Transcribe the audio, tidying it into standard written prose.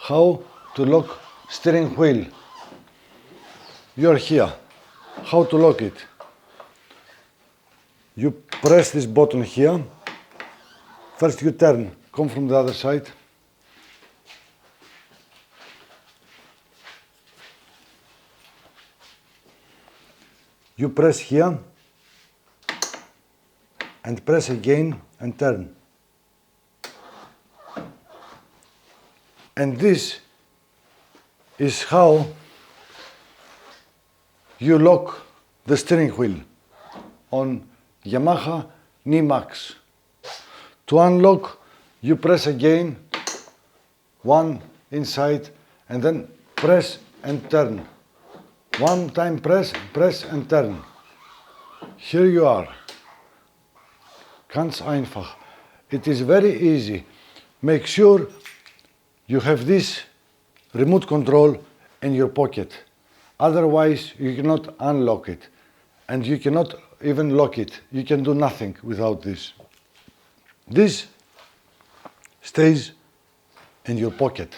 how to lock steering wheel. You're here. How to lock it? You press this button here. First you turn, come from the other side. You press here and press again and turn. And this is how you lock the steering wheel on YAMAHA NMAX. To unlock, you press again, one inside, and then press and turn. One time press, press and turn. Here you are. Ganz einfach. It is very easy. Make sure you have this remote control in your pocket. Otherwise, you cannot unlock it. And you cannot even lock it. You can do nothing without this. This stays in your pocket.